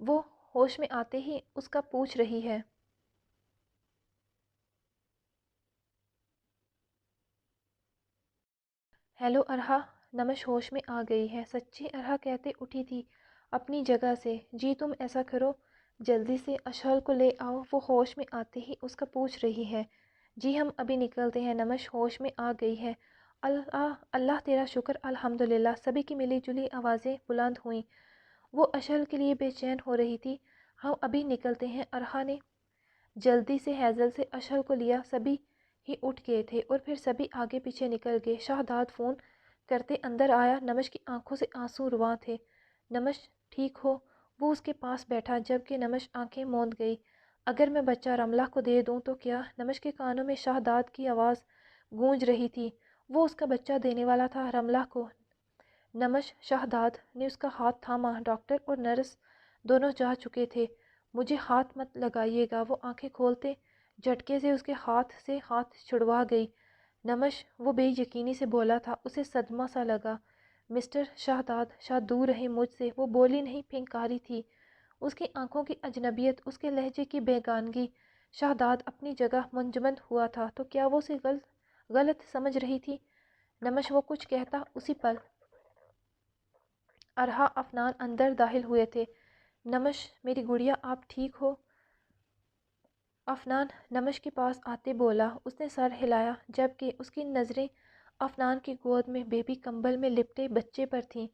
وہ ہوش میں آتے ہی اس کا پوچھ رہی ہے۔ ہیلو ارحا۔ نمش ہوش میں آ گئی ہے۔ سچی؟ ارحا کہتے اٹھی تھی اپنی جگہ سے۔ جی تم ایسا کرو، جلدی سے اشہل کو لے آؤ۔ وہ ہوش میں آتے ہی اس کا پوچھ رہی ہے۔ جی ہم ابھی نکلتے ہیں۔ نمش ہوش میں آ گئی ہے۔ اللہ اللہ تیرا شکر، الحمدللہ۔ سبھی کی ملی جلی آوازیں بلند ہوئیں۔ وہ اشہل کے لیے بے چین ہو رہی تھی۔ ہم ابھی نکلتے ہیں۔ ارحا نے جلدی سے ہیزل سے اشہل کو لیا۔ سبھی ہی اٹھ گئے تھے اور پھر سبھی آگے پیچھے نکل گئے۔ شہداد فون کرتے اندر آیا۔ نمش کی آنکھوں سے آنسو رواں تھے۔ نمش ٹھیک ہو؟ وہ اس کے پاس بیٹھا جبکہ نمش آنکھیں موند گئی۔ اگر میں بچہ رملہ کو دے دوں تو کیا؟ نمش کے کانوں میں شہداد کی آواز گونج رہی تھی۔ وہ اس کا بچہ دینے والا تھا رملہ کو۔ نمش شہداد نے اس کا ہاتھ تھاما۔ ڈاکٹر اور نرس دونوں جا چکے تھے۔ مجھے ہاتھ مت لگائیے گا۔ وہ آنکھیں کھولتے جھٹکے سے اس کے ہاتھ سے ہاتھ چھڑوا گئی۔ نمش، وہ بے یقینی سے بولا تھا۔ اسے صدمہ سا لگا۔ مسٹر شہداد، شاید دور رہیں مجھ سے۔ وہ بولی نہیں، پھنکاری تھی۔ اس کی آنکھوں کی اجنبیت، اس کے لہجے کی بیگانگی۔ شہداد اپنی جگہ منجمد ہوا تھا تو کیا وہ اسے غلط سمجھ رہی تھی؟ نمش، وہ کچھ کہتا اسی پل ارحا افنان اندر داخل ہوئے تھے۔ نمش میری گڑیا، آپ ٹھیک ہو؟ افنان نمش کے پاس آتے بولا۔ اس نے سر ہلایا جبکہ اس کی نظریں افنان کی گود میں بیبی کمبل میں لپٹے بچے پر تھیں۔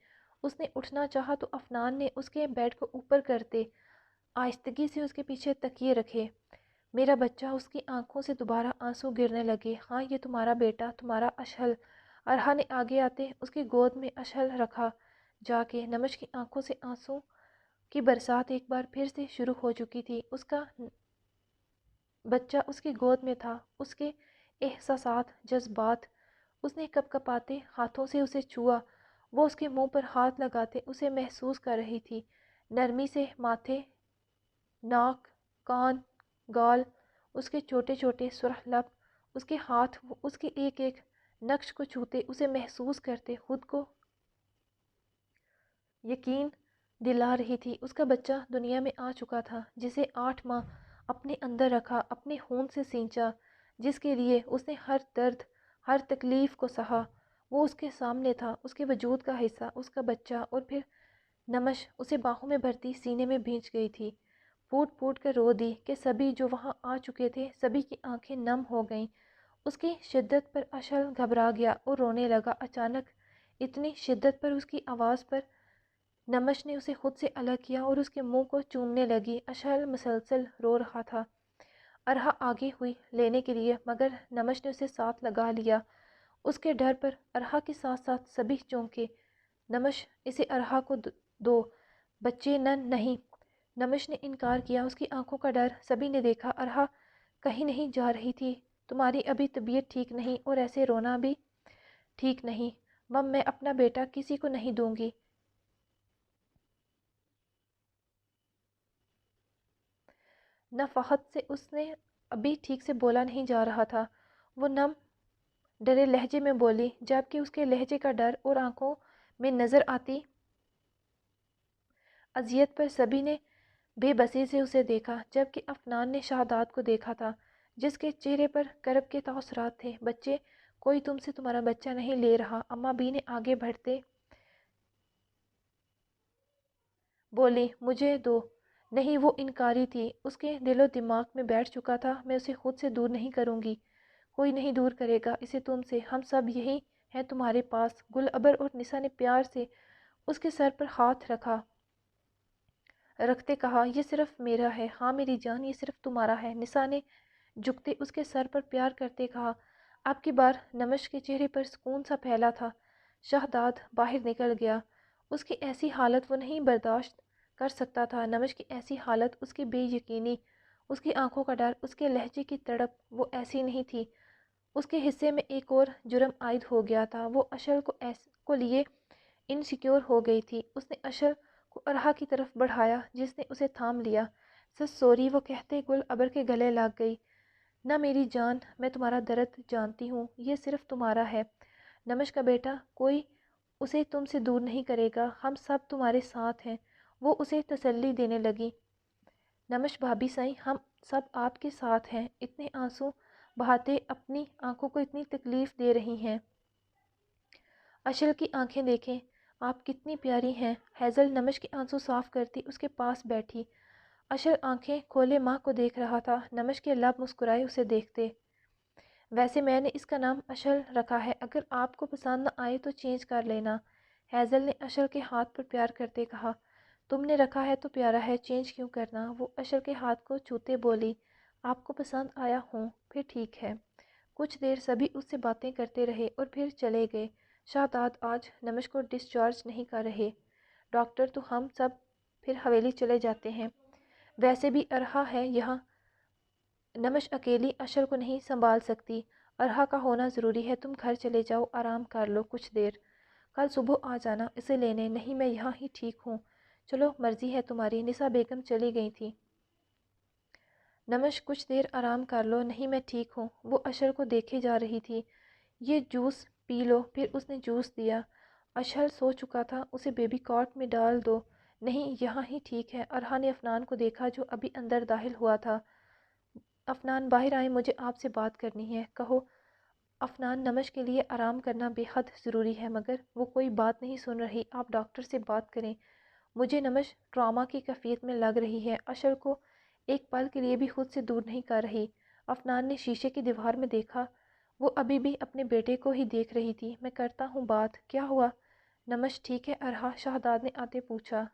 اس نے اٹھنا چاہا تو افنان نے اس کے بیڈ کو اوپر کرتے آہستگی سے اس کے پیچھے تکیے رکھے۔ میرا بچہ۔ اس کی آنکھوں سے دوبارہ آنسو گرنے لگے۔ ہاں یہ تمہارا بیٹا، تمہارا اشہل۔ ارحا نے آگے آتے اس کی گود میں اشہل رکھا جا کے۔ نمش کی آنکھوں سے آنسو کی برسات ایک بار پھر سے شروع ہو چکی تھی۔ اس کا بچہ اس کی گود میں تھا۔ اس کے احساسات، جذبات۔ اس نے کپ کپاتے ہاتھوں سے اسے چھوا۔ وہ اس کے منہ پر ہاتھ لگاتے اسے محسوس کر رہی تھی، نرمی سے۔ ماتھے، ناک، کان، گال، اس کے چھوٹے چھوٹے سرخ لب، اس کے ہاتھ۔ وہ اس کے ایک ایک نقش کو چھوتے اسے محسوس کرتے خود کو یقین دلا رہی تھی۔ اس کا بچہ دنیا میں آ چکا تھا، جسے 8 ماہ اپنے اندر رکھا، اپنے خون سے سینچا، جس کے لیے اس نے ہر درد، ہر تکلیف کو سہا۔ وہ اس کے سامنے تھا، اس کے وجود کا حصہ، اس کا بچہ۔ اور پھر نمش اسے باہوں میں بھرتی سینے میں بھینچ گئی تھی، پھوٹ پھوٹ کر رو دی کہ سبھی جو وہاں آ چکے تھے، سبھی کی آنکھیں نم ہو گئیں۔ اس کی شدت پر اشہل گھبرا گیا اور رونے لگا۔ اچانک اتنی شدت پر اس کی آواز پر نمش نے اسے خود سے الگ کیا اور اس کے منہ کو چومنے لگی۔ اشہل مسلسل رو رہا تھا۔ ارحا آگے ہوئی لینے کے لیے، مگر نمش نے اسے ساتھ لگا لیا۔ اس کے ڈر پر ارحا کے ساتھ ساتھ سبھی چونکے۔ نمش، اسے ارحا کو دو، بچے نہیں۔ نمش نے انکار کیا۔ اس کی آنکھوں کا ڈر سبھی نے دیکھا۔ ارحا کہیں نہیں جا رہی تھی۔ تمہاری ابھی طبیعت ٹھیک نہیں اور ایسے رونا بھی ٹھیک نہیں۔ مم، میں اپنا بیٹا کسی کو نہیں دوں گی۔ نفحت سے اس نے ابھی ٹھیک سے بولا نہیں جا رہا تھا۔ وہ نم ڈرے لہجے میں بولی، جبکہ اس کے لہجے کا ڈر اور آنکھوں میں نظر آتی اذیت پر سبھی نے بے بسی سے اسے دیکھا، جبکہ افنان نے شہداد کو دیکھا تھا، جس کے چہرے پر کرب کے تاثرات تھے۔ بچے، کوئی تم سے تمہارا بچہ نہیں لے رہا، اماں بی نے آگے بڑھتے بولی۔ مجھے دو۔ نہیں، وہ انکاری تھی۔ اس کے دل و دماغ میں بیٹھ چکا تھا، میں اسے خود سے دور نہیں کروں گی۔ کوئی نہیں دور کرے گا اسے تم سے۔ ہم سب یہی ہیں تمہارے پاس۔ گل ابر اور نسا نے پیار سے اس کے سر پر ہاتھ رکھتے کہا، یہ صرف میرا ہے۔ ہاں میری جان، یہ صرف تمہارا ہے۔ نسا نے جھکتے اس کے سر پر پیار کرتے کہا۔ اب کی بار نمش کے چہرے پر سکون سا پھیلا تھا۔ شہداد باہر نکل گیا۔ اس کی ایسی حالت وہ نہیں برداشت کر سکتا تھا۔ نمش کی ایسی حالت، اس کی بے یقینی، اس کی آنکھوں کا ڈر، اس کے لہجے کی تڑپ، وہ ایسی نہیں تھی۔ اس کے حصے میں ایک اور جرم عائد ہو گیا تھا۔ وہ اشہل کو لیے انسیکیور ہو گئی تھی۔ اس نے اشہل کو ارحا کی طرف بڑھایا، جس نے اسے تھام لیا۔ سچ سوری، وہ کہتے گل ابر کے گلے لگ گئی۔ نہ میری جان، میں تمہارا درد جانتی ہوں، یہ صرف تمہارا ہے۔ نمش کا بیٹا، کوئی اسے تم سے دور نہیں کرے گا، ہم سب تمہارے ساتھ ہیں۔ وہ اسے تسلی دینے لگی۔ نمش بھابھی سائیں، ہم سب آپ کے ساتھ ہیں، اتنے آنسو بہاتے اپنی آنکھوں کو اتنی تکلیف دے رہی ہیں۔ اشل کی آنکھیں دیکھیں، آپ کتنی پیاری ہیں۔ ہیزل نمش کے آنسو صاف کرتی اس کے پاس بیٹھی۔ اشل آنکھیں کھولے ماں کو دیکھ رہا تھا۔ نمش کے لب مسکرائے اسے دیکھتے۔ ویسے میں نے اس کا نام اشل رکھا ہے، اگر آپ کو پسند نہ آئے تو چینج کر لینا، ہیزل نے اشل کے ہاتھ پر پیار کرتے کہا۔ تم نے رکھا ہے تو پیارا ہے، چینج کیوں کرنا؟ وہ اشل کے ہاتھ کو چھوتے بولی۔ آپ کو پسند آیا ہوں، پھر ٹھیک ہے۔ کچھ دیر سبھی اس سے باتیں کرتے رہے اور پھر چلے گئے۔ شہزاد آج نمش کو ڈسچارج نہیں کر رہے ڈاکٹر، تو ہم سب پھر حویلی چلے جاتے ہیں۔ ویسے بھی ارحا ہے یہاں، نمش اکیلی اشل کو نہیں سنبھال سکتی، ارحا کا ہونا ضروری ہے۔ تم گھر چلے جاؤ، آرام کر لو کچھ دیر، کل صبح آ جانا اسے لینے۔ نہیں، میں یہاں ہی ٹھیک ہوں۔ چلو مرضی ہے تمہاری، نسا بیگم چلی گئی تھی۔ نمش کچھ دیر آرام کر لو۔ نہیں، میں ٹھیک ہوں۔ وہ اشل کو دیکھے جا رہی تھی۔ یہ جوس پی لو۔ پھر اس نے جوس دیا۔ اشل سو چکا تھا، اسے بیبی کاٹ میں ڈال دو۔ نہیں، یہاں ہی ٹھیک ہے۔ ارحا نے افنان کو دیکھا جو ابھی اندر داخل ہوا تھا۔ افنان باہر آئے، مجھے آپ سے بات کرنی ہے۔ کہو۔ افنان، نمش کے لیے آرام کرنا بے حد ضروری ہے، مگر وہ کوئی بات نہیں سن رہی، آپ ڈاکٹر سے بات کریں۔ مجھے نمش ٹراما کی کیفیت میں لگ رہی ہے، اشل کو ایک پل کے لیے بھی خود سے دور نہیں کر رہی۔ افنان نے شیشے کی دیوار میں دیکھا، وہ ابھی بھی اپنے بیٹے کو ہی دیکھ رہی تھی۔ میں کرتا ہوں بات۔ کیا ہوا؟ نمش ٹھیک ہے ارحا؟ شہزاد نے آتے پوچھا۔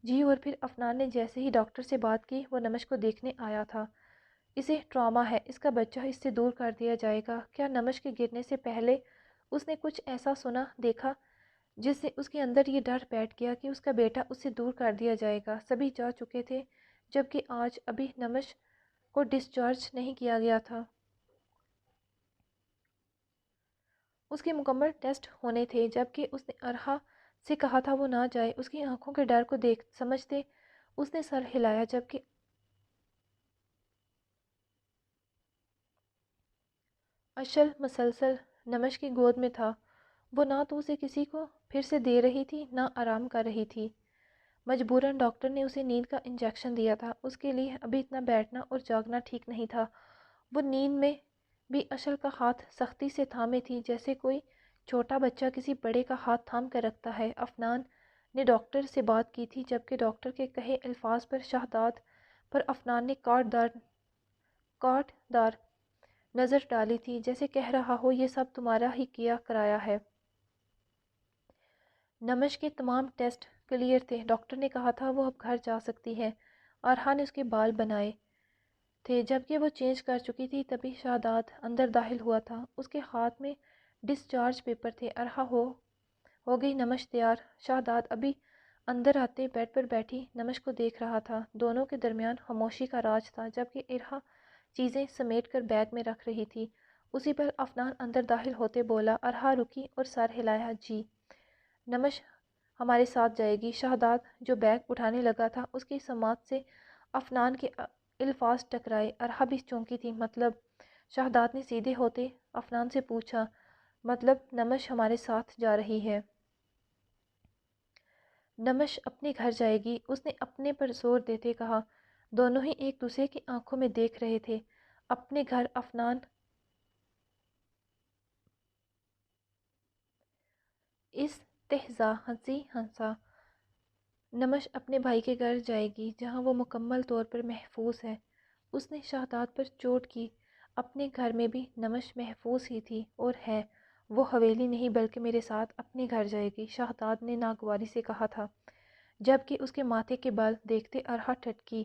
جی، اور پھر افنان نے جیسے ہی ڈاکٹر سے بات کی، وہ نمش کو دیکھنے آیا تھا۔ اسے ٹراما ہے، اس کا بچہ اس سے دور کر دیا جائے گا۔ کیا نمش کے گرنے سے پہلے اس نے کچھ ایسا سنا دیکھا جس سے اس کے اندر یہ ڈر بیٹھ گیا کہ اس کا بیٹا اس سے دور کر دیا جائے گا؟ سبھی جا چکے تھے، جبکہ آج ابھی نمش کو ڈسچارج نہیں کیا گیا تھا۔ اس کے مکمل ٹیسٹ ہونے تھے، جبکہ اس نے ارحا سے کہا تھا وہ نہ جائے۔ اس کی آنکھوں کے ڈر کو دیکھ سمجھتے اس نے سر ہلایا، جبکہ اشل مسلسل نمش کی گود میں تھا۔ وہ نہ تو اسے کسی کو پھر سے دے رہی تھی، نہ آرام کر رہی تھی۔ مجبوراً ڈاکٹر نے اسے نیند کا انجیکشن دیا تھا۔ اس کے لیے ابھی اتنا بیٹھنا اور جاگنا ٹھیک نہیں تھا۔ وہ نیند میں بھی اشل کا ہاتھ سختی سے تھامے تھی، جیسے کوئی چھوٹا بچہ کسی بڑے کا ہاتھ تھام کر رکھتا ہے۔ افنان نے ڈاکٹر سے بات کی تھی، جبکہ ڈاکٹر کے کہے الفاظ پر شہزاد پر افنان نے کاٹ دار نظر ڈالی تھی، جیسے کہہ رہا ہو یہ سب تمہارا ہی کیا کرایا ہے۔ نمش کے تمام ٹیسٹ کلیئر تھے، ڈاکٹر نے کہا تھا وہ اب گھر جا سکتی ہے۔ ارحا نے اس کے بال بنائے تھے، جبکہ وہ چینج کر چکی تھی، تبھی شہزاد اندر داخل ہوا تھا۔ اس کے ہاتھ میں ڈسچارج پیپر تھے۔ ارحا ہو گئی نمش تیار؟ شہزاد ابھی اندر آتے بیڈ پر بیٹھی نمش کو دیکھ رہا تھا۔ دونوں کے درمیان خاموشی کا راج تھا، جبکہ ارحا چیزیں سمیٹ کر بیگ میں رکھ رہی تھی۔ اسی پر افنان اندر داخل ہوتے بولا۔ ارحا رکی اور سر ہلایا۔ جی، نمش ہمارے ساتھ جائے گی۔ شہزاد جو بیگ اٹھانے لگا تھا، اس کی سماعت سے افنان کے الفاظ ٹکرائے۔ ارحا بھی چونکی تھی۔ مطلب؟ شہزاد نے سیدھے ہوتے افنان سے پوچھا۔ مطلب نمش ہمارے ساتھ جا رہی ہے۔ نمش اپنے گھر جائے گی، اس نے اپنے پر زور دیتے کہا۔ دونوں ہی ایک دوسرے کی آنکھوں میں دیکھ رہے تھے۔ اپنے گھر؟ افنان استہزا ہنسی ہنسا۔ نمش اپنے بھائی کے گھر جائے گی، جہاں وہ مکمل طور پر محفوظ ہے۔ اس نے شہزاد پر چوٹ کی۔ اپنے گھر میں بھی نمش محفوظ ہی تھی اور ہے۔ وہ حویلی نہیں بلکہ میرے ساتھ اپنے گھر جائے گی، شہزاد نے ناگواری سے کہا تھا، جبکہ اس کے ماتھے کے بل دیکھتے ارحا ٹھٹکی۔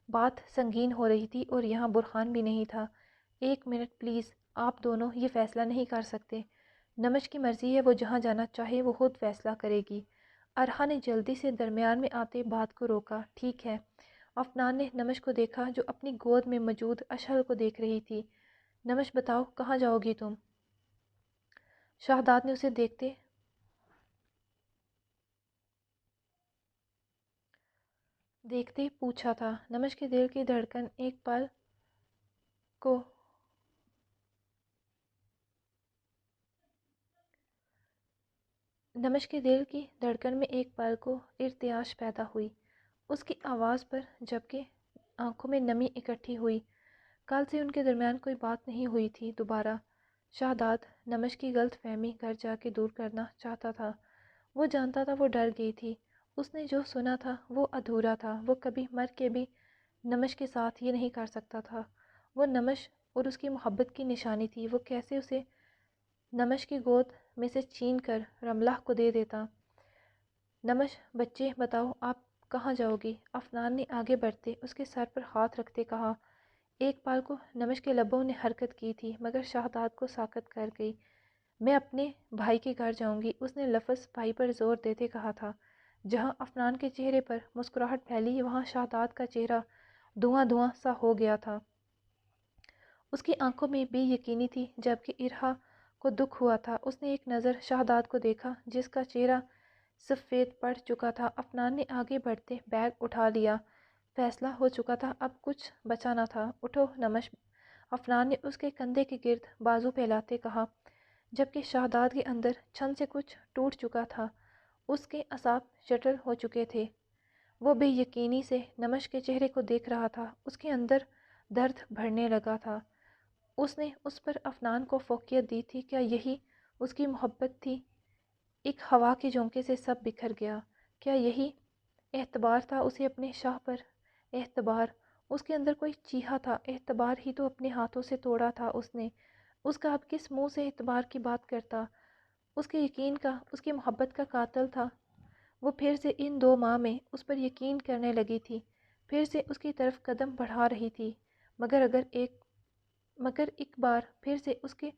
بات سنگین ہو رہی تھی اور یہاں برہان بھی نہیں تھا۔ ایک منٹ پلیز، آپ دونوں یہ فیصلہ نہیں کر سکتے۔ نمش کی مرضی ہے، وہ جہاں جانا چاہے وہ خود فیصلہ کرے گی۔ ارحا نے جلدی سے درمیان میں آتے بات کو روکا۔ ٹھیک ہے۔ افنان نے نمش کو دیکھا جو اپنی گود میں موجود اشل کو دیکھ رہی تھی۔ نمش بتاؤ کہاں جاؤ گی تم؟ شہزاد نے اسے دیکھتے پوچھا تھا۔ نمش کے دل کی دھڑکن ایک پل کو نمش کے دل کی دھڑکن میں ایک پل کو ارتعاش پیدا ہوئی، اس کی آواز پر، جبکہ آنکھوں میں نمی اکٹھی ہوئی۔ کل سے ان کے درمیان کوئی بات نہیں ہوئی تھی۔ دوبارہ شہداد نمش کی غلط فہمی گھر جا کے دور کرنا چاہتا تھا۔ وہ جانتا تھا وہ ڈر گئی تھی، اس نے جو سنا تھا وہ ادھورا تھا، وہ کبھی مر کے بھی نمش کے ساتھ یہ نہیں کر سکتا تھا۔ وہ نمش اور اس کی محبت کی نشانی تھی، وہ کیسے اسے نمش کی گود میں سے چھین کر رملہ کو دے دیتا۔ نمش بچے بتاؤ آپ کہاں جاؤ گی؟ افنان نے آگے بڑھتے اس کے سر پر ہاتھ رکھتے کہا۔ ایک پال کو نمش کے لبوں نے حرکت کی تھی مگر شہداد کو ساکت کر گئی۔ میں اپنے بھائی کے گھر جاؤں گی، اس نے لفظ بھائی پر زور دیتے کہا تھا۔ جہاں افنان کے چہرے پر مسکراہٹ پھیلی وہاں شہداد کا چہرہ دھواں دھواں سا ہو گیا تھا۔ اس کی آنکھوں میں بے یقینی تھی جبکہ ارحا کو دکھ ہوا تھا۔ اس نے ایک نظر شہداد کو دیکھا جس کا چہرہ سفید پڑ چکا تھا۔ افنان نے آگے بڑھتے بیگ اٹھا لیا، فیصلہ ہو چکا تھا، اب کچھ بچا نہ تھا۔ اٹھو نمش، افنان نے اس کے کندھے کے گرد بازو پھیلاتے کہا، جبکہ شہداد کے اندر چھن سے کچھ ٹوٹ چکا تھا، اس کے اعصاب شٹل ہو چکے تھے۔ وہ بے یقینی سے نمش کے چہرے کو دیکھ رہا تھا، اس کے اندر درد بڑھنے لگا تھا۔ اس نے اس پر افنان کو فوقیت دی تھی، کیا یہی اس کی محبت تھی؟ ایک ہوا کے جھونکے سے سب بکھر گیا۔ کیا یہی اعتبار تھا اسے اپنے شاہ پر؟ اعتبار؟ اس کے اندر کوئی چیخا تھا، اعتبار ہی تو اپنے ہاتھوں سے توڑا تھا اس نے۔ اس کا اب کس منہ سے اعتبار کی بات کرتا؟ اس کے یقین کا، اس کی محبت کا قاتل تھا۔ وہ پھر سے ان 2 ماہ میں اس پر یقین کرنے لگی تھی، پھر سے اس کی طرف قدم بڑھا رہی تھی، مگر ایک بار پھر سے اس کے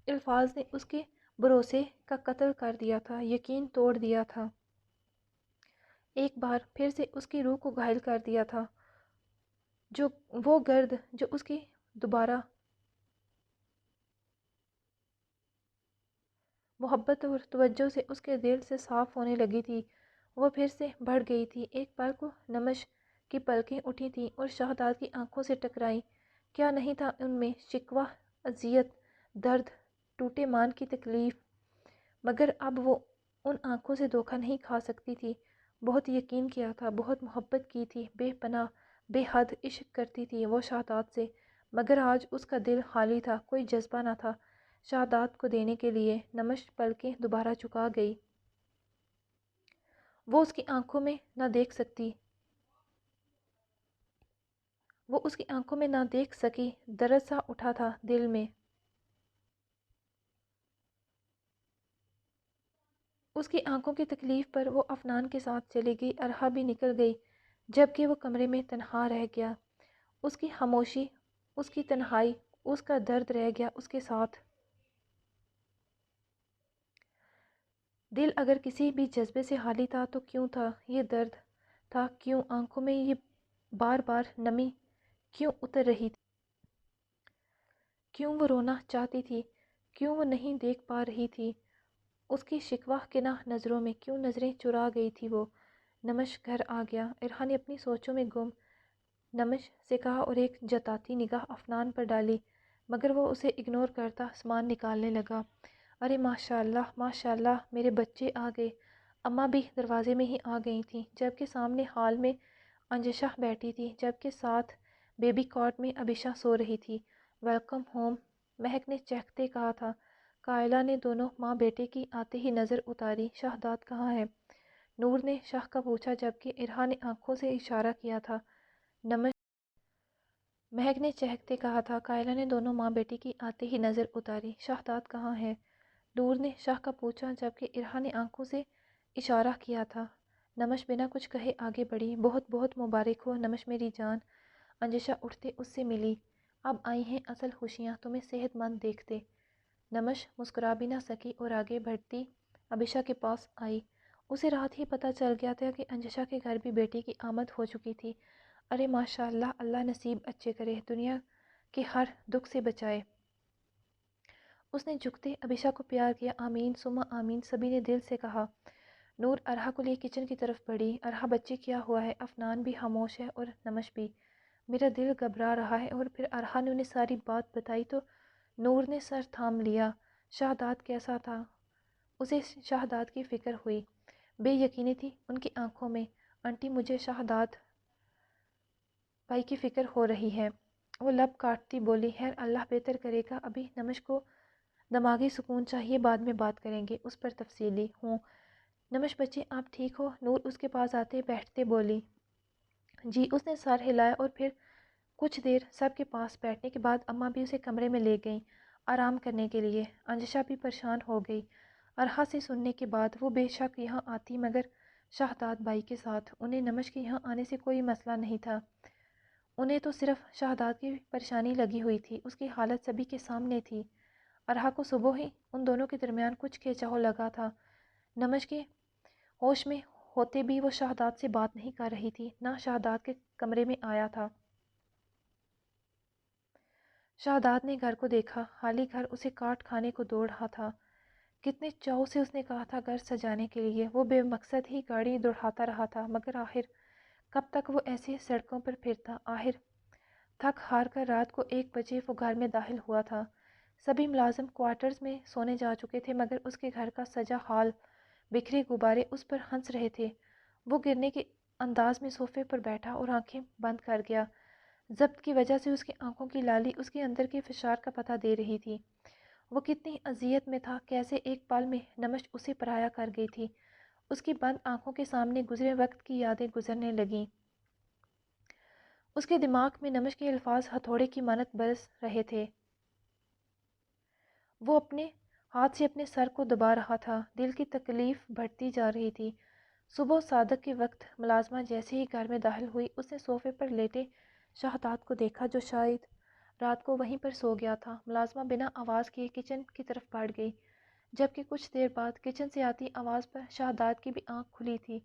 الفاظ نے اس کے بھروسے کا قتل کر دیا تھا، یقین توڑ دیا تھا، ایک بار پھر سے اس کی روح کو گھائل کر دیا تھا۔ جو وہ گرد جو اس کی دوبارہ محبت اور توجہ سے اس کے دل سے صاف ہونے لگی تھی، وہ پھر سے بڑھ گئی تھی۔ ایک پل کو نمش کی پلکیں اٹھی تھیں اور شہداد کی آنکھوں سے ٹکرائیں۔ کیا نہیں تھا ان میں شکوہ، اذیت، درد، ٹوٹے مان کی تکلیف؟ مگر اب وہ ان آنکھوں سے دھوکہ نہیں کھا سکتی تھی۔ بہت یقین کیا تھا، بہت محبت کی تھی، بے پناہ بے حد عشق کرتی تھی وہ شہداد سے، مگر آج اس کا دل خالی تھا، کوئی جذبہ نہ تھا شہداد کو دینے کے لیے۔ نمش پلکیں دوبارہ چکا گئی، وہ اس کی آنکھوں میں نہ دیکھ سکتی، وہ اس کی آنکھوں میں نہ دیکھ سکی، درد سا اٹھا تھا دل میں۔ اس کی آنکھوں کی تکلیف پر وہ افنان کے ساتھ چلی گئی، ارحا بھی نکل گئی، جبکہ وہ کمرے میں تنہا رہ گیا۔ اس کی خاموشی، اس کی تنہائی، اس کا درد رہ گیا اس کے ساتھ۔ دل اگر کسی بھی جذبے سے خالی تھا تو کیوں تھا یہ درد تھا؟ کیوں آنکھوں میں یہ بار بار نمی کیوں اتر رہی تھی؟ کیوں وہ رونا چاہتی تھی؟ کیوں وہ نہیں دیکھ پا رہی تھی؟ اس کی شکوہ کناہ نظروں میں کیوں نظریں چرا گئی تھی وہ؟ نمش گھر آ گیا، ارحا نے اپنی سوچوں میں گم نمش سے کہا اور ایک جتاتی نگاہ افنان پر ڈالی، مگر وہ اسے اگنور کرتا سامان نکالنے لگا۔ ارے ماشاء اللہ میرے بچے آ گئے۔ اماں بھی دروازے میں ہی آ گئی تھیں، جبکہ سامنے ہال میں انجشا بیٹھی تھی، جبکہ ساتھ بیبی کاٹ میں ابیشا سو رہی تھی۔ ویلکم ہوم، مہک نے چہکتے کہا تھا۔ کائلہ نے دونوں ماں بیٹے کی آتے ہی نظر اتاری۔ شہداد کہاں ہے؟ نور نے شاہ کا پوچھا، جبکہ ارحا نے آنکھوں سے اشارہ کیا تھا۔ نمش، مہک نے چہکتے کہا تھا۔ کائلہ نے دونوں ماں بیٹی کی آتے ہی نظر اتاری۔ شہداد کہاں ہے؟ نور نے شاہ کا پوچھا، جبکہ ارحا نے آنکھوں سے اشارہ کیا تھا۔ نمش بنا کچھ کہے آگے بڑھی۔ بہت بہت مبارک ہو نمش میری جان۔ انجشا اٹھتے اس سے ملی۔ اب آئی ہیں اصل خوشیاں، تمہیں صحت مند دیکھتے۔ نمش مسکرا بھی نہ سکی اور آگے بڑھتی ابیشا کے پاس آئی۔ اسے رات ہی پتہ چل گیا تھا کہ انجشا کے گھر بھی بیٹی کی آمد ہو چکی تھی۔ ارے ماشاءاللہ، اللہ نصیب اچھے کرے، دنیا کے ہر دکھ سے بچائے۔ اس نے جھکتے ابیشا کو پیار کیا۔ آمین ثم آمین، سبھی نے دل سے کہا۔ نور ارحا کو لیے کچن کی طرف بڑھی۔ ارحا بچے کیا ہوا ہے؟ افنان بھی خاموش ہے اور نمش بھی۔ میرا دل گھبرا رہا ہے۔ اور پھر ارحا نے انہیں ساری بات بتائی تو نور نے سر تھام لیا۔ شہداد کیسا تھا؟ اسے شہداد کی فکر ہوئی، بے یقینی تھی ان کی آنکھوں میں۔ آنٹی مجھے شہداد بھائی کی فکر ہو رہی ہے، وہ لب کاٹتی بولی۔ خیر اللہ بہتر کرے گا، ابھی نمش کو دماغی سکون چاہیے، بعد میں بات کریں گے اس پر تفصیلی۔ ہوں نمش بچے آپ ٹھیک ہو؟ نور اس کے پاس آتے بیٹھتے بولی۔ جی، اس نے سر ہلایا اور پھر کچھ دیر سب کے پاس بیٹھنے کے بعد اماں بھی اسے کمرے میں لے گئیں آرام کرنے کے لیے۔ انجشا بھی پریشان ہو گئی ارحا سے سننے کے بعد۔ وہ بے شک یہاں آتی مگر شہداد بھائی کے ساتھ، انہیں نمش کے یہاں آنے سے کوئی مسئلہ نہیں تھا، انہیں تو صرف شہداد کی پریشانی لگی ہوئی تھی۔ اس کی حالت سبھی کے سامنے تھی۔ ارحا کو صبح ہی ان دونوں کے درمیان کچھ کھینچاؤ لگا تھا۔ نمش کے ہوش میں ہوتے بھی وہ شہداد سے بات نہیں کر رہی تھی، نہ شہداد کے کمرے میں آیا تھا۔ شہداد نے گھر کو دیکھا، خالی گھر اسے کاٹ کھانے کو دوڑ رہا تھا۔ کتنے چاؤ سے اس نے کہا تھا گھر سجانے کے لیے، وہ بے مقصد ہی گاڑی دوڑاتا رہا تھا، مگر آخر کب تک وہ ایسے سڑکوں پر پھرتا؟ آخر تھک ہار کر رات کو 1 بجے وہ گھر میں داخل ہوا تھا۔ سبھی ملازم کوارٹرز میں سونے جا چکے تھے، مگر اس کے گھر کا سجا حال، بکھرے غبارے اس پر ہنس رہے تھے۔ وہ گرنے کے انداز میں صوفے پر بیٹھا اور آنکھیں بند کر گیا۔ ضبط کی وجہ سے اس کی آنکھوں کی لالی اس کے اندر کے فشار کا پتہ دے رہی تھی۔ وہ کتنی اذیت میں تھا، کیسے ایک پل میں نمش اسے پرایا کر گئی تھی۔ اس کی بند آنکھوں کے سامنے گزرے وقت کی یادیں گزرنے لگیں۔ اس کے دماغ میں نمش کے الفاظ ہتھوڑے کی مانند برس رہے تھے۔ وہ اپنے ہاتھ سے اپنے سر کو دبا رہا تھا، دل کی تکلیف بڑھتی جا رہی تھی۔ صبح صادق کے وقت ملازمہ جیسے ہی گھر میں داخل ہوئی، اس نے صوفے پر لیٹے شہداد کو دیکھا جو شاید رات کو وہیں پر سو گیا تھا۔ ملازمہ بنا آواز کیے کچن کی طرف بڑھ گئی، جبکہ کچھ دیر بعد کچن سے آتی آواز پر شہداد کی بھی آنکھ کھلی تھی۔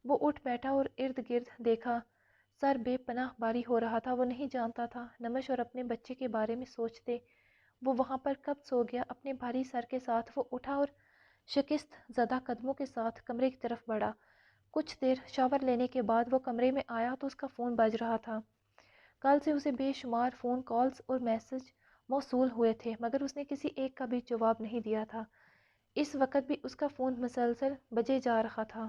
وہ اٹھ بیٹھا اور ارد گرد دیکھا، سر بے پناہ بھاری ہو رہا تھا۔ وہ نہیں جانتا تھا نمش اور اپنے بچے کے بارے میں سوچتے وہ وہاں پر کب سو گیا۔ اپنے بھاری سر کے ساتھ وہ اٹھا اور شکست زدہ قدموں کے ساتھ کمرے کی طرف بڑھا۔ کچھ دیر شاور لینے کے بعد وہ کمرے میں آیا تو اس کا فون بج رہا تھا۔ کل سے اسے بے شمار فون کالز اور میسج موصول ہوئے تھے، مگر اس نے کسی ایک کا بھی جواب نہیں دیا تھا۔ اس وقت بھی اس کا فون مسلسل بجے جا رہا تھا۔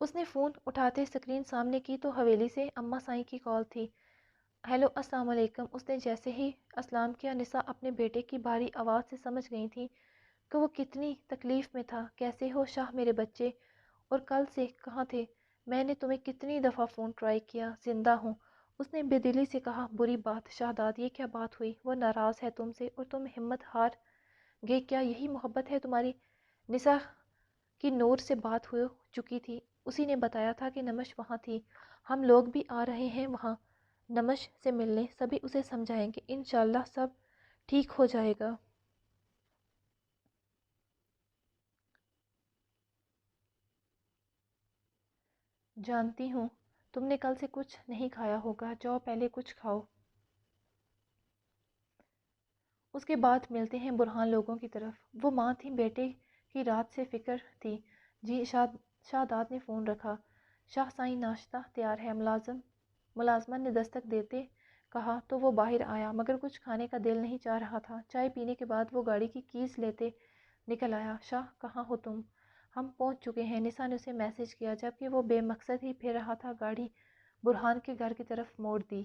اس نے فون اٹھاتے سکرین سامنے کی تو حویلی سے اماں سائیں کی کال تھی۔ ہیلو السلام علیکم۔ اس نے جیسے ہی اسلام کیا، نسا اپنے بیٹے کی بھاری آواز سے سمجھ گئی تھی کہ وہ کتنی تکلیف میں تھا۔ کیسے ہو شاہ میرے بچے، اور کل سے کہاں تھے؟ میں نے تمہیں کتنی دفعہ فون ٹرائی کیا، زندہ ہوں۔ اس نے بے دلی سے کہا، بری بات شہداد، یہ کیا بات ہوئی؟ وہ ناراض ہے تم سے اور تم ہمت ہار گئے کیا؟ یہی محبت ہے تمہاری؟ نسا کی نور سے بات ہو چکی تھی، اسی نے بتایا تھا کہ نمش وہاں تھی، ہم لوگ بھی آ رہے ہیں وہاں نمش سے ملنے، سبھی اسے سمجھائیں گے، انشاءاللہ سب ٹھیک ہو جائے گا۔ جانتی ہوں تم نے کل سے کچھ نہیں کھایا ہوگا، جاؤ پہلے کچھ کھاؤ، اس کے بعد ملتے ہیں۔ برہان لوگوں کی طرف وہ ماں تھی، بیٹے کی رات سے فکر تھی۔ جی شہداد نے فون رکھا۔ شاہ سائیں ناشتہ تیار ہے، ملازمہ نے دستک دیتے کہا تو وہ باہر آیا، مگر کچھ کھانے کا دل نہیں چاہ رہا تھا۔ چائے پینے کے بعد وہ گاڑی کی کیز لیتے نکل آیا۔ شاہ کہاں ہو تم؟ ہم پہنچ چکے ہیں، نسا نے اسے میسج کیا جبکہ وہ بے مقصد ہی پھر رہا تھا۔ گاڑی برہان کے گھر کی طرف موڑ دی۔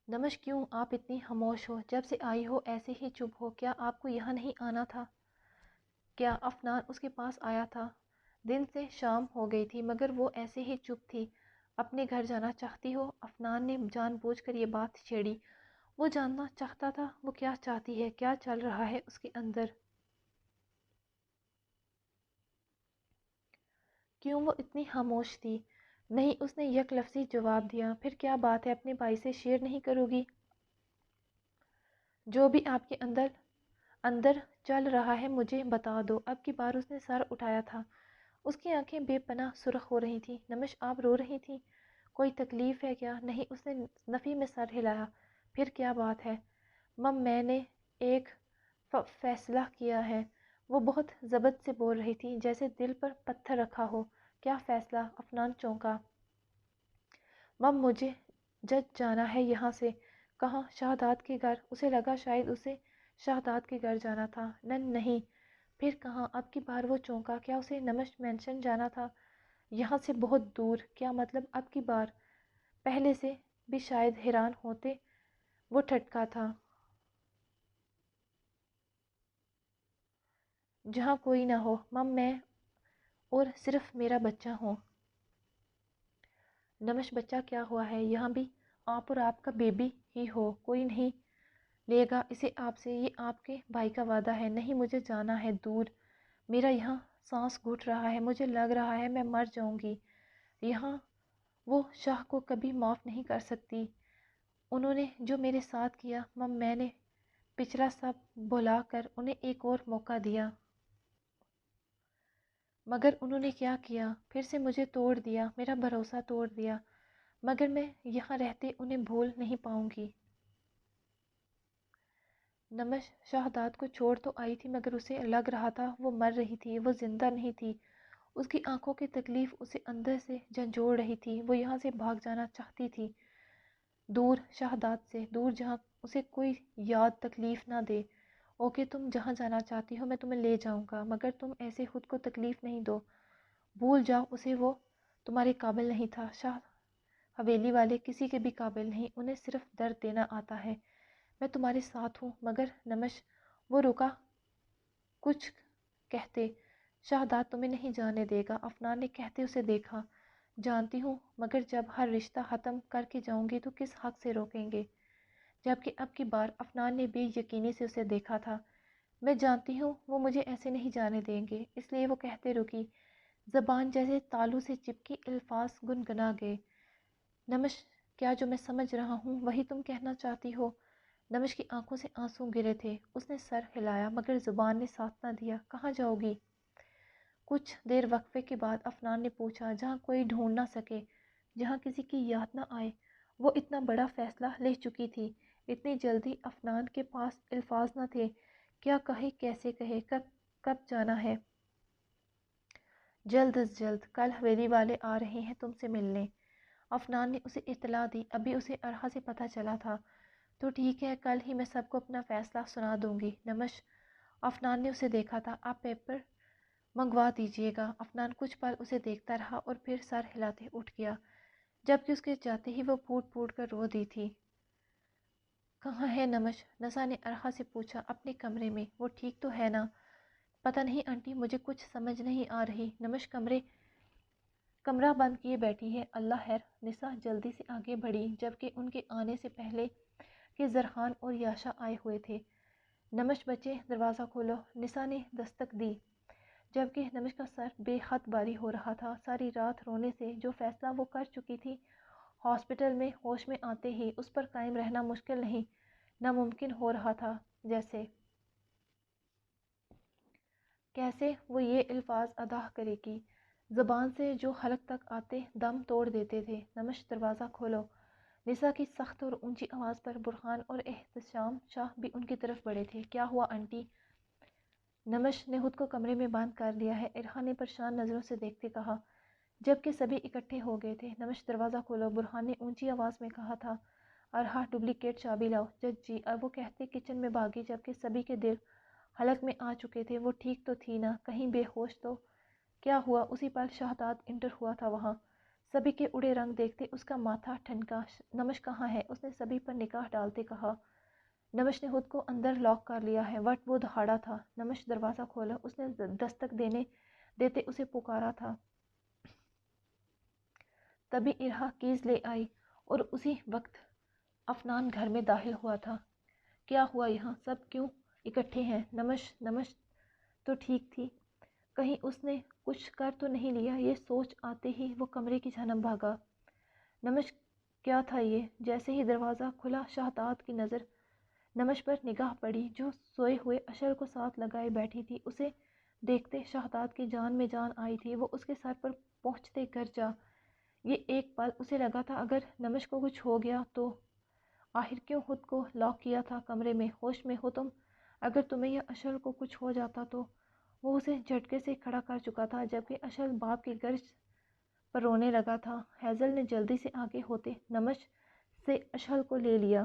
نمش کیوں آپ اتنی خاموش ہو؟ جب سے آئی ہو ایسے ہی چپ ہو، کیا آپ کو یہاں نہیں آنا تھا کیا؟ افنان اس کے پاس آیا تھا، دن سے شام ہو گئی تھی مگر وہ ایسے ہی چپ تھی۔ اپنے گھر جانا چاہتی ہو؟ افنان نے جان بوجھ کر یہ بات چھیڑی۔ وہ جاننا چاہتا تھا وہ کیا چاہتی ہے، کیا چل رہا ہے اس کے اندر، کیوں وہ اتنی خاموش تھی؟ نہیں، اس نے یک لفظی جواب دیا۔ پھر کیا بات ہے، اپنے بھائی سے شیئر نہیں کرو گی جو بھی آپ کے اندر چل رہا ہے؟ مجھے بتا دو۔ اب کی بار اس نے سر اٹھایا تھا، اس کی آنکھیں بے پناہ سرخ ہو رہی تھیں۔ نمش آپ رو رہی تھیں، کوئی تکلیف ہے کیا؟ نہیں، اس نے نفی میں سر ہلایا۔ پھر کیا بات ہے؟ مم میں نے ایک فیصلہ کیا ہے، وہ بہت ضبط سے بول رہی تھی جیسے دل پر پتھر رکھا ہو۔ کیا فیصلہ؟ افنان چونکا۔ مم مجھے جج جانا ہے یہاں سے۔ کہاں؟ شہداد کے گھر۔ اسے لگا شاید اسے شہداد کے گھر جانا تھا۔ نہیں، پھر کہاں؟ اب کی بار وہ چونکا۔ کیا اسے نمش مینشن جانا تھا؟ یہاں سے بہت دور؟ کیا مطلب اب کی بار؟ پہلے سے بھی شاید حیران ہوتے وہ ٹھٹکا تھا، جہاں کوئی نہ ہو، مم میں اور صرف میرا بچہ ہوں۔ نمش بچہ کیا ہوا ہے؟ یہاں بھی آپ اور آپ کا بیبی ہی ہو، کوئی نہیں لے گا اسے آپ سے، یہ آپ کے بھائی کا وعدہ ہے۔ نہیں، مجھے جانا ہے دور، میرا یہاں سانس گھٹ رہا ہے، مجھے لگ رہا ہے میں مر جاؤں گی یہاں۔ وہ شاہ کو کبھی معاف نہیں کر سکتی، انہوں نے جو میرے ساتھ کیا مم، میں نے پچھلا سب بھلا کر انہیں ایک اور موقع دیا، مگر انہوں نے کیا کیا؟ پھر سے مجھے توڑ دیا، میرا بھروسہ توڑ دیا، مگر میں یہاں رہتے انہیں بھول نہیں پاؤں گی۔ نمش شہداد کو چھوڑ تو آئی تھی، مگر اسے لگ رہا تھا وہ مر رہی تھی، وہ زندہ نہیں تھی۔ اس کی آنکھوں کی تکلیف اسے اندر سے جھنجھوڑ رہی تھی، وہ یہاں سے بھاگ جانا چاہتی تھی، دور، شہداد سے دور، جہاں اسے کوئی یاد تکلیف نہ دے۔ اوکے، تم جہاں جانا چاہتی ہو میں تمہیں لے جاؤں گا، مگر تم ایسے خود کو تکلیف نہیں دو، بھول جاؤ اسے، وہ تمہارے قابل نہیں تھا۔ شاہ حویلی والے کسی کے بھی قابل نہیں، انہیں صرف درد دینا آتا ہے۔ میں تمہارے ساتھ ہوں، مگر نمش، وہ رکا کچھ کہتے۔ شہداد تمہیں نہیں جانے دے گا، افنان نے کہتے اسے دیکھا۔ جانتی ہوں، مگر جب ہر رشتہ ختم کر کے جاؤں گی تو کس حق سے روکیں گے؟ جبکہ اب کی بار افنان نے بے یقینی سے اسے دیکھا تھا۔ میں جانتی ہوں وہ مجھے ایسے نہیں جانے دیں گے، اس لیے وہ کہتے رکی، زبان جیسے تالو سے چپکی، الفاظ گنگنا گئے۔ نمش، کیا جو میں سمجھ رہا ہوں وہی تم کہنا چاہتی ہو؟ نمش کی آنکھوں سے آنسو گرے تھے، اس نے سر ہلایا مگر زبان نے ساتھ نہ دیا۔ کہاں جاؤ گی؟ کچھ دیر وقفے کے بعد افنان نے پوچھا۔ جہاں کوئی ڈھونڈ نہ سکے، جہاں کسی کی یاد نہ آئے۔ وہ اتنا بڑا فیصلہ لے چکی تھی، اتنی جلدی افنان کے پاس الفاظ نہ تھے، کیا کہے، کیسے کہے، کب جانا ہے؟ جلد از جلد، کل حویلی والے آ رہے ہیں تم سے ملنے، افنان نے اسے اطلاع دی۔ ابھی اسے ارحا سے پتہ چلا تھا۔ تو ٹھیک ہے، کل ہی میں سب کو اپنا فیصلہ سنا دوں گی۔ نمش، افنان نے اسے دیکھا تھا، آپ پیپر منگوا دیجیے گا۔ افنان کچھ پل اسے دیکھتا رہا اور پھر سر ہلاتے اٹھ گیا، جبکہ اس کے جاتے ہی وہ پھوٹ پھوٹ کر رو دی تھی۔ کہاں ہے نمش؟ نسا نے ارحا سے پوچھا۔ اپنے کمرے میں، وہ ٹھیک تو ہے نا؟ پتہ نہیں آنٹی، مجھے کچھ سمجھ نہیں آ رہی۔ نمش کمرہ بند کیے بیٹھی ہے، اللہ خیر۔ نسا جلدی سے آگے بڑھی، جبکہ ان کے آنے سے پہلے کہ زرحان اور یاشا آئے ہوئے تھے۔ نمش بچے، دروازہ کھولو، نسا نے دستک دی، جبکہ نمش کا سر بے حد بھاری ہو رہا تھا۔ ساری رات رونے سے جو فیصلہ وہ کر چکی تھی، ہاسپٹل میں ہوش میں آتے ہی اس پر قائم رہنا مشکل نہیں، ناممکن ہو رہا تھا۔ جیسے کیسے وہ یہ الفاظ ادا کرے گی؟ زبان سے جو حلق تک آتے دم توڑ دیتے تھے۔ نمش، دروازہ کھولو۔ نسا کی سخت اور اونچی آواز پر برہان اور احتشام شاہ بھی ان کی طرف بڑھے تھے۔ کیا ہوا آنٹی؟ نمش نے خود کو کمرے میں بند کر لیا ہے، ارحا نے پریشان نظروں سے دیکھتے کہا، جبکہ سبھی اکٹھے ہو گئے تھے۔ نمش، دروازہ کھولو، برہان نے اونچی آواز میں کہا تھا۔ ارحا، ڈپلیکیٹ چابی لاؤ۔ جج جی، اب وہ کہتے کچن میں بھاگی، جبکہ سبھی کے دل حلق میں آ چکے تھے۔ وہ ٹھیک تو تھی نا؟ کہیں بے ہوش تو؟ کیا ہوا؟ اسی پل شہداد انٹر ہوا تھا وہاں۔ سبھی کے اڑے رنگ دیکھتے اس کا ماتھا ٹھنکا۔ نمش کہاں ہے؟ اس نے سبھی پر نگاہ ڈالتے کہا۔ نمش نے خود کو اندر لاک کر لیا ہے، وٹ وہ دہاڑا تھا۔ نمش، دروازہ کھولو، اس نے دستک دیتے اسے پکارا تھا۔ تبھی ارحا کیز لے آئی اور اسی وقت افنان گھر میں داخل ہوا تھا۔ کیا ہوا؟ یہاں سب کیوں اکٹھے ہیں؟ نمش تو ٹھیک تھی، کہیں اس نے کچھ کر تو نہیں لیا؟ یہ سوچ آتے ہی وہ کمرے کی جانب بھاگا۔ نمش، کیا تھا یہ؟ جیسے ہی دروازہ کھلا، شہداد کی نظر نمش پر نگاہ پڑی، جو سوئے ہوئے اشر کو ساتھ لگائے بیٹھی تھی۔ اسے دیکھتے شہداد کی جان میں جان آئی تھی، وہ اس کے سر پر پہنچتے گر جا۔ یہ ایک پل اسے لگا تھا اگر نمش کو کچھ ہو گیا تو؟ آخر کیوں خود کو لاک کیا تھا کمرے میں؟ ہوش میں ہو تم؟ اگر تمہیں یا اشر کو کچھ ہو جاتا تو؟ وہ اسے جھٹکے سے کھڑا کر چکا تھا، جبکہ اشر باپ کی گرج پر رونے لگا تھا۔ ہیزل نے جلدی سے آگے ہوتے نمش سے اشر کو لے لیا۔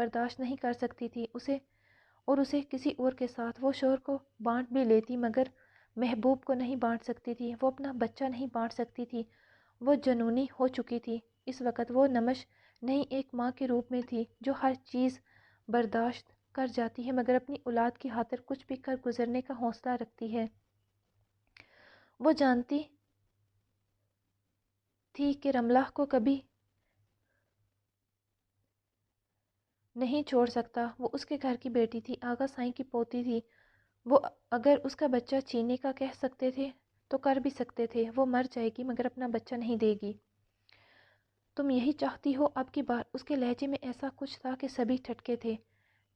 برداشت نہیں کر سکتی تھی اسے کسی اور کے ساتھ وہ شوہر کو بانٹ بھی لیتی مگر محبوب کو نہیں بانٹ سکتی تھی، وہ اپنا بچہ نہیں بانٹ سکتی تھی، وہ جنونی ہو چکی تھی۔ اس وقت وہ نمش نہیں ایک ماں کے روپ میں تھی جو ہر چیز برداشت کر جاتی ہے مگر اپنی اولاد کی خاطر کچھ بھی کر گزرنے کا حوصلہ رکھتی ہے۔ وہ جانتی تھی کہ رملہ کو کبھی نہیں چھوڑ سکتا، وہ اس کے گھر کی بیٹی تھی، آغا سائیں کی پوتی تھی، وہ اگر اس کا بچہ چیننے کا کہہ سکتے تھے تو کر بھی سکتے تھے، وہ مر جائے گی مگر اپنا بچہ نہیں دے گی۔ تم یہی چاہتی ہو اب کی بار؟ اس کے لہجے میں ایسا کچھ تھا کہ سبھی ٹھٹکے تھے۔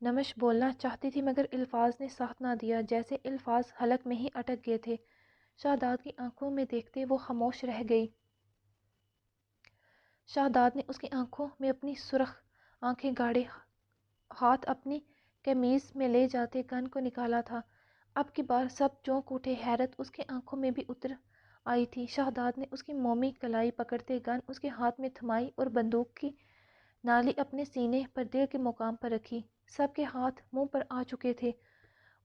نمش بولنا چاہتی تھی مگر الفاظ نے ساتھ نہ دیا، جیسے الفاظ حلق میں ہی اٹک گئے تھے۔ شہزاد کی آنکھوں میں دیکھتے وہ خاموش رہ گئی۔ شہزاد نے اس کی آنکھوں میں اپنی سرخ آنکھیں گاڑے ہاتھ اپنی قمیض میں لے جاتے گن کو نکالا تھا۔ اب کی بار سب چونک اٹھے، حیرت اس کی آنکھوں میں بھی اتر آئی تھی۔ شہزاد نے اس کی مومی کلائی پکڑتے گن اس کے ہاتھ میں تھمائی اور بندوق کی نالی اپنے سینے پر دل کے مقام پر رکھی۔ سب کے ہاتھ منہ پر آ چکے تھے،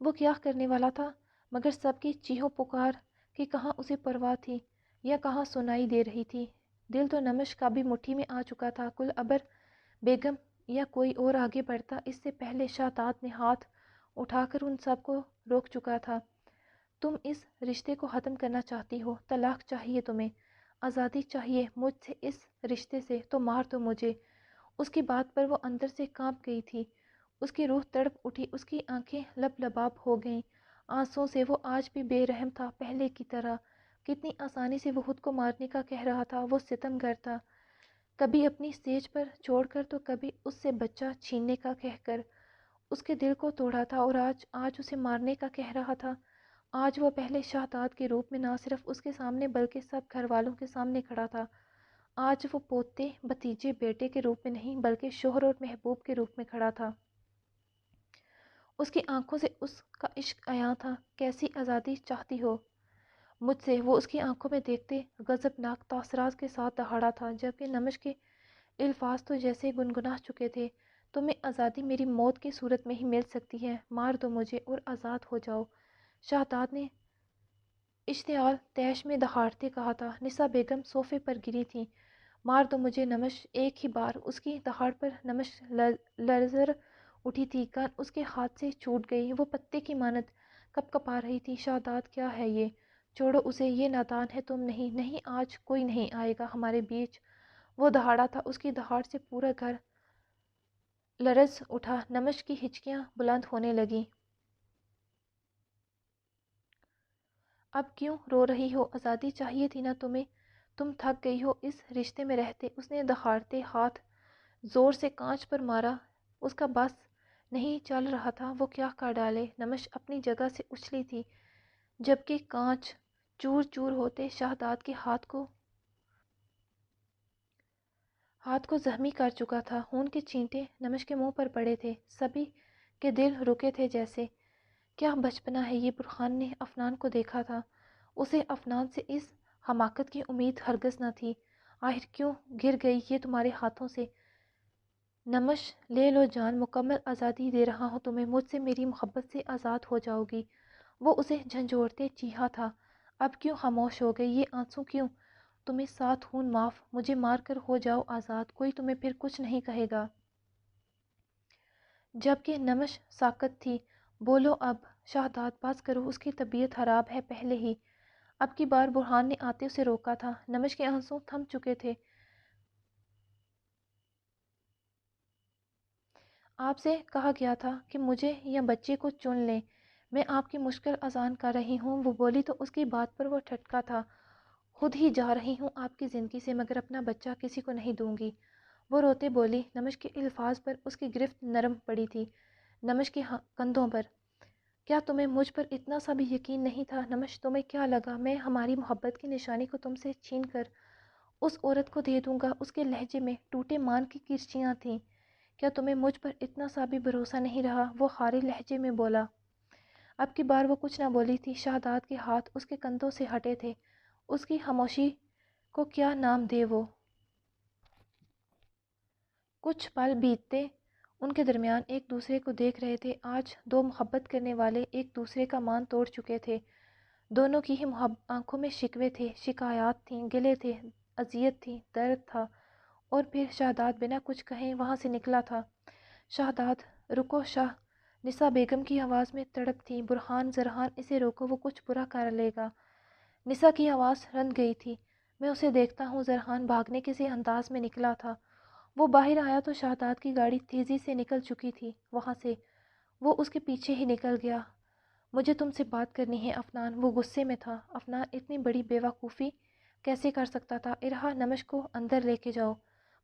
وہ کیا کرنے والا تھا؟ مگر سب کی چیخو پکار کی کہاں اسے پرواہ تھی یا کہاں سنائی دے رہی تھی؟ دل تو نمش کا بھی مٹھی میں آ چکا تھا۔ کل ابر بیگم یا کوئی اور آگے بڑھتا اس سے پہلے شہزاد نے ہاتھ اٹھا کر ان سب کو روک چکا تھا۔ تم اس رشتے کو ختم کرنا چاہتی ہو، طلاق چاہیے تمہیں، آزادی چاہیے مجھ سے اس رشتے سے، تو مار دو مجھے۔ اس کی بات پر وہ اندر سے کانپ گئی تھی، اس کی روح تڑپ اٹھی، اس کی آنکھیں لب لباب ہو گئیں آنسوں سے۔ وہ آج بھی بے رحم تھا پہلے کی طرح، کتنی آسانی سے وہ خود کو مارنے کا کہہ رہا تھا۔ وہ ستم گر تھا، کبھی اپنی سیج پر چھوڑ کر تو کبھی اس سے بچہ چھیننے کا کہہ کر اس کے دل کو توڑا تھا، اور آج اسے مارنے کا کہہ رہا تھا۔ آج وہ پہلے شہزاد کے روپ میں نہ صرف اس کے سامنے بلکہ سب گھر والوں کے سامنے کھڑا تھا۔ آج وہ پوتے بھتیجے بیٹے کے روپ میں نہیں بلکہ شوہر اور محبوب کے روپ میں کھڑا تھا۔ اس کی آنکھوں سے اس کا عشق عیاں تھا۔ کیسی آزادی چاہتی ہو مجھ سے؟ وہ اس کی آنکھوں میں دیکھتے غضبناک تاثرات کے ساتھ دہاڑا تھا، جبکہ نمش کے الفاظ تو جیسے گنگنا چکے تھے۔ تمہیں آزادی میری موت کی صورت میں ہی مل سکتی ہے، مار دو مجھے اور آزاد ہو جاؤ۔ شہزاد نے اشتعال طیش میں دہاڑتے کہا تھا۔ نسا بیگم صوفے پر گری تھی۔ مار دو مجھے نمش، ایک ہی بار۔ اس کی دہاڑ پر نمش لرزر اٹھی تھی، گن اس کے ہاتھ سے چھوٹ گئی، وہ پتے کی مانند کپ کپا رہی تھی۔ شہزاد کیا ہے یہ؟ چھوڑو اسے، یہ نادان ہے۔ تم نہیں، نہیں، آج کوئی نہیں آئے گا ہمارے بیچ۔ وہ دہاڑا تھا، اس کی دہاڑ سے پورا گھر لرز اٹھا۔ نمش کی ہچکیاں بلند ہونے لگیں۔ اب کیوں رو رہی ہو؟ آزادی چاہیے تھی نا تمہیں، تم تھک گئی ہو اس رشتے میں رہتے۔ اس نے دہاڑتے ہاتھ زور سے کانچ پر مارا، اس کا بس نہیں چل رہا تھا، وہ کیا کر ڈالے۔ نمش اپنی جگہ سے اچھلی تھی، جبکہ کانچ چور چور ہوتے شہزاد کے ہاتھ کو زخمی کر چکا تھا۔ خون کے چھینٹے نمش کے منہ پر پڑے تھے، سبھی کے دل رکے تھے جیسے۔ کیا بچپنا ہے یہ! برہان نے افنان کو دیکھا تھا، اسے افنان سے اس حماقت کی امید ہرگز نہ تھی۔ آخر کیوں گر گئی یہ تمہارے ہاتھوں سے؟ نمش لے لو جان، مکمل آزادی دے رہا ہوں تمہیں، مجھ سے میری محبت سے آزاد ہو جاؤ گی۔ وہ اسے جھنجھوڑتے چیخا تھا۔ اب کیوں خاموش ہو گئی؟ یہ آنسو کیوں؟ تمہیں 7 خون معاف، مجھے مار کر ہو جاؤ آزاد، کوئی تمہیں پھر کچھ نہیں کہے گا۔ جبکہ نمش ساکت تھی۔ بولو اب شہزاد، بس کرو، اس کی طبیعت خراب ہے پہلے ہی۔ اب کی بار برہان نے آتے اسے روکا تھا۔ نمش کے آنسو تھم چکے تھے۔ آپ سے کہا گیا تھا کہ مجھے یا بچے کو چن لیں، میں آپ کی مشکل آسان کر رہی ہوں۔ وہ بولی تو اس کی بات پر وہ ٹھٹکا تھا۔ خود ہی جا رہی ہوں آپ کی زندگی سے، مگر اپنا بچہ کسی کو نہیں دوں گی، وہ روتے بولی۔ نمش کے الفاظ پر اس کی گرفت نرم پڑی تھی، نمش کے کندھوں پر۔ کیا تمہیں مجھ پر اتنا سا بھی یقین نہیں تھا نمش؟ تمہیں کیا لگا میں ہماری محبت کی نشانی کو تم سے چھین کر اس عورت کو دے دوں گا؟ اس کے لہجے میں ٹوٹے مان کی کرچیاں تھیں۔ کیا تمہیں مجھ پر اتنا سا بھی بھروسہ نہیں رہا؟ وہ خارے لہجے میں بولا۔ اب کی بار وہ کچھ نہ بولی تھی۔ شہزاد کے ہاتھ اس کے کندھوں سے ہٹے تھے، اس کی خاموشی کو کیا نام دے وہ۔ کچھ پل بیتتے ان کے درمیان ایک دوسرے کو دیکھ رہے تھے۔ آج دو محبت کرنے والے ایک دوسرے کا مان توڑ چکے تھے۔ دونوں کی ہی آنکھوں میں شکوے تھے، شکایات تھیں، گلے تھے، اذیت تھی، درد تھا۔ اور پھر شہداد بنا کچھ کہیں وہاں سے نکلا تھا۔ شہداد رکو شاہ، نسا بیگم کی آواز میں تڑپ تھی۔ برہان، زرہان اسے روکو، وہ کچھ برا کر لے گا۔ نسا کی آواز رند گئی تھی۔ میں اسے دیکھتا ہوں۔ زرہان بھاگنے کسی انداز میں نکلا تھا۔ وہ باہر آیا تو شہداد کی گاڑی تیزی سے نکل چکی تھی وہاں سے۔ وہ اس کے پیچھے ہی نکل گیا۔ مجھے تم سے بات کرنی ہے افنان۔ وہ غصے میں تھا۔ افنان اتنی بڑی بے وقوفی کیسے کر سکتا تھا؟ ارحا، نمش کو اندر لے کے جاؤ،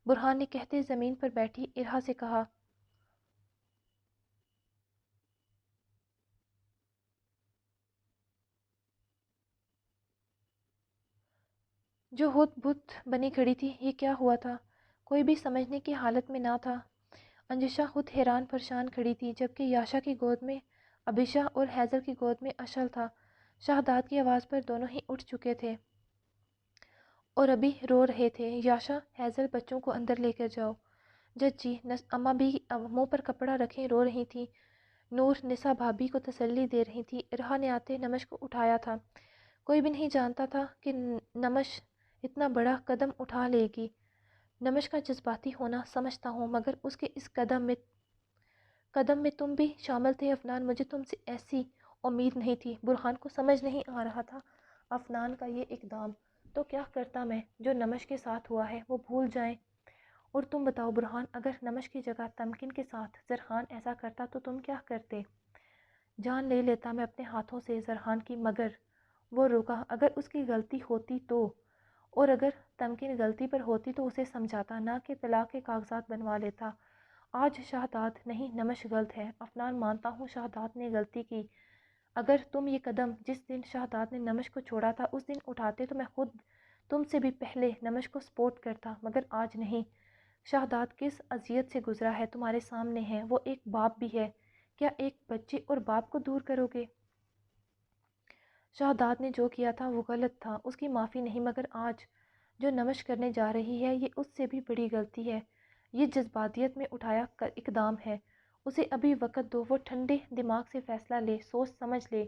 برہان نے کہتے زمین پر بیٹھی ارحا سے کہا۔ جو ہت بت بنی کھڑی تھی، یہ کیا ہوا تھا؟ کوئی بھی سمجھنے کی حالت میں نہ تھا۔ انجشا خود حیران پریشان کھڑی تھی، جبکہ یاشا کی گود میں ابیشا اور حیدر کی گود میں اشل تھا۔ شہداد کی آواز پر دونوں ہی اٹھ چکے تھے اور ابھی رو رہے تھے۔ یاشا، حیدر، بچوں کو اندر لے کر جاؤ۔ جج جی، اماں بھی منہ پر کپڑا رکھے رو رہی تھی۔ نور، نسا بھابھی کو تسلی دے رہی تھی۔ ارحا نے آتے نمش کو اٹھایا تھا۔ کوئی بھی نہیں جانتا تھا کہ نمش اتنا بڑا قدم اٹھا لے گی۔ نمش کا جذباتی ہونا سمجھتا ہوں، مگر اس کے اس قدم میں تم بھی شامل تھے افنان۔ مجھے تم سے ایسی امید نہیں تھی۔ برہان کو سمجھ نہیں آ رہا تھا افنان کا یہ اقدام۔ تو کیا کرتا میں؟ جو نمش کے ساتھ ہوا ہے وہ بھول جائیں۔ اور تم بتاؤ برہان، اگر نمش کی جگہ تمکن کے ساتھ زرہان ایسا کرتا تو تم کیا کرتے؟ جان لے لیتا میں اپنے ہاتھوں سے زرہان کی، مگر وہ رکا۔ اگر اس کی غلطی ہوتی تو، اور اگر تمکن غلطی پر ہوتی تو اسے سمجھاتا، نہ کہ طلاق کے کاغذات بنوا لیتا۔ آج شہداد نہیں، نمش غلط ہے۔ افنان، مانتا ہوں شہداد نے غلطی کی۔ اگر تم یہ قدم جس دن شہداد نے نمش کو چھوڑا تھا اس دن اٹھاتے تو میں خود تم سے بھی پہلے نمش کو سپورٹ کرتا، مگر آج نہیں۔ شہداد کس اذیت سے گزرا ہے تمہارے سامنے ہے۔ وہ ایک باپ بھی ہے۔ کیا ایک بچے اور باپ کو دور کرو گے؟ شہداد نے جو کیا تھا وہ غلط تھا، اس کی معافی نہیں، مگر آج جو نمش کرنے جا رہی ہے یہ اس سے بھی بڑی غلطی ہے۔ یہ جذباتیت میں اٹھایا اقدام ہے۔ اسے ابھی وقت دو، وہ ٹھنڈے دماغ سے فیصلہ لے، سوچ سمجھ لے،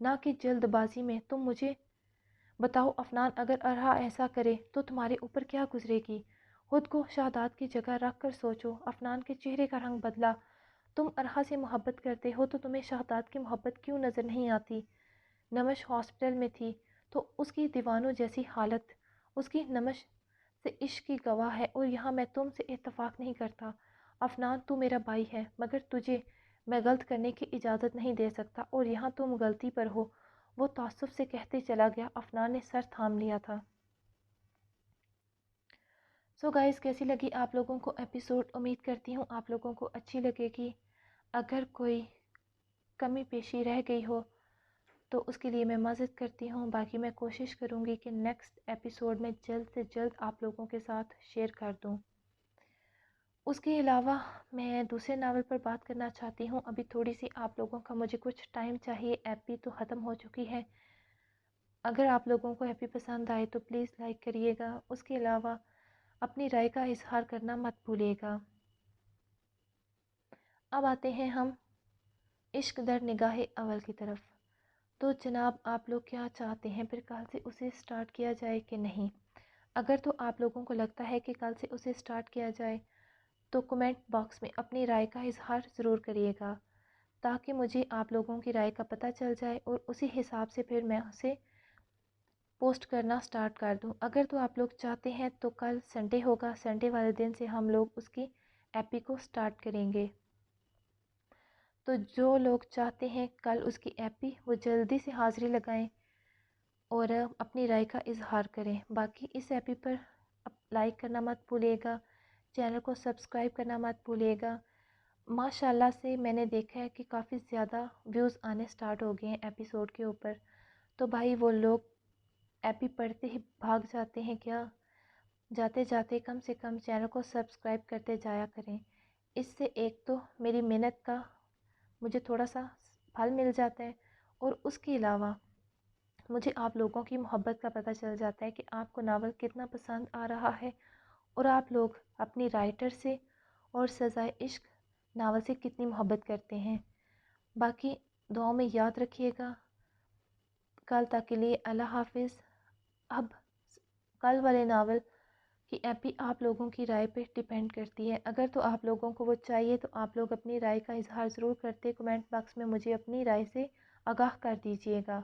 نہ کہ جلد بازی میں۔ تم مجھے بتاؤ افنان، اگر ارحا ایسا کرے تو تمہارے اوپر کیا گزرے گی؟ خود کو شہداد کی جگہ رکھ کر سوچو۔ افنان کے چہرے کا رنگ بدلا۔ تم ارحا سے محبت کرتے ہو تو تمہیں شہداد کی محبت کیوں نظر نہیں آتی؟ نمش ہاسپٹل میں تھی تو اس کی دیوانوں جیسی حالت، اس کی نمش سے عشق کی گواہ ہے، اور یہاں میں تم سے اتفاق نہیں کرتا۔ افنان، تو میرا بھائی ہے، مگر تجھے میں غلط کرنے کی اجازت نہیں دے سکتا، اور یہاں تم غلطی پر ہو، وہ تعصب سے کہتے چلا گیا۔ افنان نے سر تھام لیا تھا۔ سو گائز، کیسی لگی آپ لوگوں کو ایپیسوڈ؟ امید کرتی ہوں آپ لوگوں کو اچھی لگے گی۔ اگر کوئی کمی پیشی رہ گئی ہو تو اس کے لیے میں معذرت کرتی ہوں، باقی میں کوشش کروں گی کہ نیکسٹ ایپیسوڈ میں جلد سے جلد آپ لوگوں کے ساتھ شیئر کر دوں۔ اس کے علاوہ میں دوسرے ناول پر بات کرنا چاہتی ہوں۔ ابھی تھوڑی سی آپ لوگوں کا مجھے کچھ ٹائم چاہیے، ایپی تو ختم ہو چکی ہے۔ اگر آپ لوگوں کو ایپی پسند آئے تو پلیز لائک کریے گا۔ اس کے علاوہ اپنی رائے کا اظہار کرنا مت بھولیے گا۔ اب آتے ہیں ہم عشق در نگاہ اول کی طرف۔ تو جناب، آپ لوگ کیا چاہتے ہیں پھر کل سے اسے سٹارٹ کیا جائے کہ نہیں؟ اگر تو آپ لوگوں کو لگتا ہے کہ کل سے اسے سٹارٹ کیا جائے تو کمنٹ باکس میں اپنی رائے کا اظہار ضرور کریے گا، تاکہ مجھے آپ لوگوں کی رائے کا پتہ چل جائے اور اسی حساب سے پھر میں اسے پوسٹ کرنا سٹارٹ کر دوں۔ اگر تو آپ لوگ چاہتے ہیں تو کل سنڈے ہوگا، سنڈے والے دن سے ہم لوگ اس کی ایپی کو سٹارٹ کریں گے۔ تو جو لوگ چاہتے ہیں کل اس کی ایپی، وہ جلدی سے حاضری لگائیں اور اپنی رائے کا اظہار کریں۔ باقی اس ایپی پر لائک کرنا مت بھولیے گا، چینل کو سبسکرائب کرنا مت بھولیے گا۔ ماشاءاللہ سے میں نے دیکھا ہے کہ کافی زیادہ ویوز آنے سٹارٹ ہو گئے ہیں ایپیسوڈ کے اوپر، تو بھائی وہ لوگ ایپی پڑھتے ہی بھاگ جاتے ہیں کیا؟ جاتے جاتے کم سے کم چینل کو سبسکرائب کرتے جایا کریں۔ اس سے ایک تو میری محنت کا مجھے تھوڑا سا پھل مل جاتا ہے، اور اس کے علاوہ مجھے آپ لوگوں کی محبت کا پتہ چل جاتا ہے کہ آپ کو ناول کتنا پسند آ رہا ہے، اور آپ لوگ اپنی رائٹر سے اور سزائے عشق ناول سے کتنی محبت کرتے ہیں۔ باقی دعاؤں میں یاد رکھیے گا۔ کل تک کے لیے اللہ حافظ۔ اب کل والے ناول کی ایپی آپ لوگوں کی رائے پہ ڈیپینڈ کرتی ہے۔ اگر تو آپ لوگوں کو وہ چاہیے تو آپ لوگ اپنی رائے کا اظہار ضرور کرتے، کمنٹ باکس میں مجھے اپنی رائے سے آگاہ کر دیجیے گا،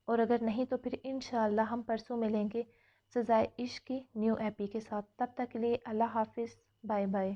اور اگر نہیں تو پھر انشاءاللہ ہم پرسوں ملیں گے سزائے عشق کی نیو ایپی کے ساتھ۔ تب تک کے لیے اللہ حافظ، بائے بائے۔